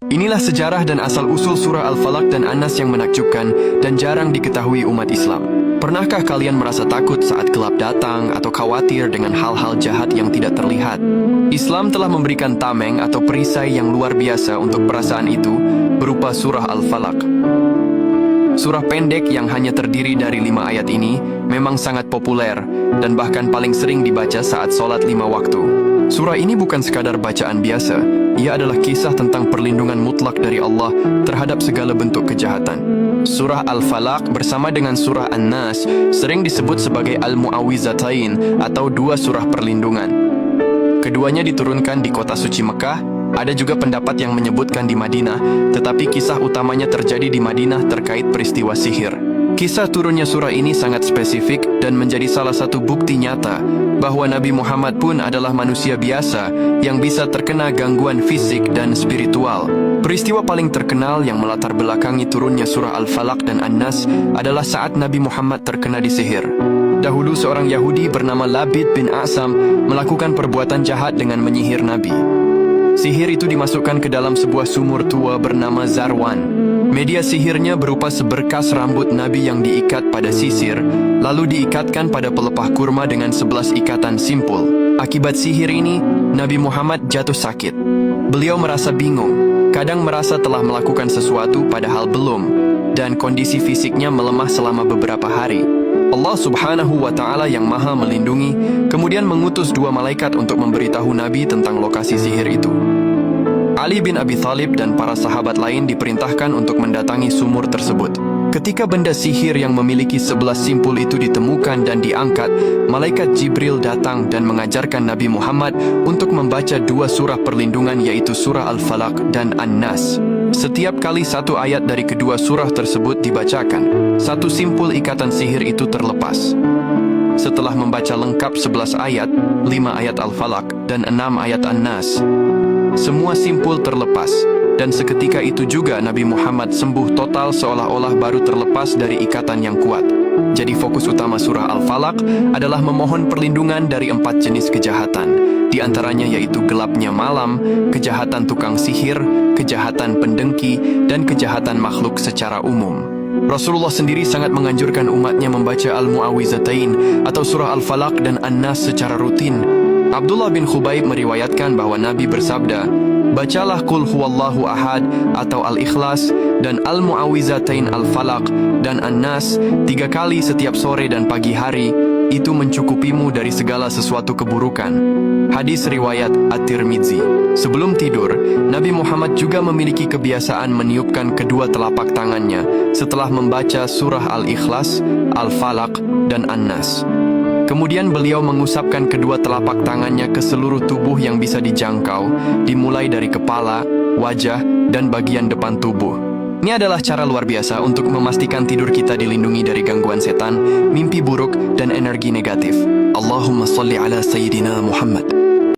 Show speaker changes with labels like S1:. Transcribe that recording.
S1: Inilah sejarah dan asal-usul surah Al-Falaq dan An-Nas yang menakjubkan dan jarang diketahui umat Islam. Pernahkah kalian merasa takut saat gelap datang atau khawatir dengan hal-hal jahat yang tidak terlihat? Islam telah memberikan tameng atau perisai yang luar biasa untuk perasaan itu berupa surah Al-Falaq. Surah pendek yang hanya terdiri dari 5 ayat ini memang sangat populer dan bahkan paling sering dibaca saat sholat 5 waktu. Surah ini bukan sekadar bacaan biasa, ia adalah kisah tentang perlindungan mutlak dari Allah terhadap segala bentuk kejahatan. Surah Al-Falaq bersama dengan surah An-Nas sering disebut sebagai Al-Mu'awwizatain atau 2 surah perlindungan. Keduanya diturunkan di kota suci Mekah. Ada juga pendapat yang menyebutkan di Madinah, tetapi kisah utamanya terjadi di Madinah terkait peristiwa sihir. Kisah turunnya surah ini sangat spesifik dan menjadi salah satu bukti nyata bahwa Nabi Muhammad pun adalah manusia biasa yang bisa terkena gangguan fisik dan spiritual. Peristiwa paling terkenal yang melatar belakangi turunnya surah Al-Falaq dan An-Nas adalah saat Nabi Muhammad terkena disihir. Dahulu seorang Yahudi bernama Labid bin A'sam melakukan perbuatan jahat dengan menyihir Nabi. Sihir itu dimasukkan ke dalam sebuah sumur tua bernama Zarwan. Media sihirnya berupa seberkas rambut Nabi yang diikat pada sisir, lalu diikatkan pada pelepah kurma dengan 11 ikatan simpul. Akibat sihir ini, Nabi Muhammad jatuh sakit. Beliau merasa bingung, kadang merasa telah melakukan sesuatu padahal belum, dan kondisi fisiknya melemah selama beberapa hari. Allah Subhanahu wa Ta'ala yang Maha Melindungi kemudian mengutus 2 malaikat untuk memberitahu Nabi tentang lokasi sihir itu. Ali bin Abi Thalib dan para sahabat lain diperintahkan untuk mendatangi sumur tersebut. Ketika benda sihir yang memiliki 11 simpul itu ditemukan dan diangkat, malaikat Jibril datang dan mengajarkan Nabi Muhammad untuk membaca 2 surah perlindungan, yaitu surah Al-Falaq dan An-Nas. Setiap kali 1 ayat dari kedua surah tersebut dibacakan, 1 simpul ikatan sihir itu terlepas. Setelah membaca lengkap 11 ayat, 5 ayat Al-Falaq dan 6 ayat An-Nas, semua simpul terlepas, dan seketika itu juga Nabi Muhammad sembuh total seolah-olah baru terlepas dari ikatan yang kuat. Jadi fokus utama surah Al-Falaq adalah memohon perlindungan dari 4 jenis kejahatan. Di antaranya yaitu gelapnya malam, kejahatan tukang sihir, kejahatan pendengki, dan kejahatan makhluk secara umum. Rasulullah sendiri sangat menganjurkan umatnya membaca Al-Mu'awwizatain atau surah Al-Falaq dan An-Nas secara rutin. Abdullah bin Khubayb meriwayatkan bahwa Nabi bersabda, "Bacalah Qul Huwallahu Ahad atau Al-Ikhlas dan Al-Mu'awwizatain Al-Falaq dan An-Nas 3 kali setiap sore dan pagi hari, itu mencukupimu dari segala sesuatu keburukan." Hadis riwayat At-Tirmidzi. Sebelum tidur, Nabi Muhammad juga memiliki kebiasaan meniupkan kedua telapak tangannya setelah membaca surah Al-Ikhlas, Al-Falaq, dan An-Nas. Kemudian beliau mengusapkan kedua telapak tangannya ke seluruh tubuh yang bisa dijangkau, dimulai dari kepala, wajah, dan bagian depan tubuh. Ini adalah cara luar biasa untuk memastikan tidur kita dilindungi dari gangguan setan, mimpi buruk, dan energi negatif. Allahumma salli ala Sayyidina Muhammad.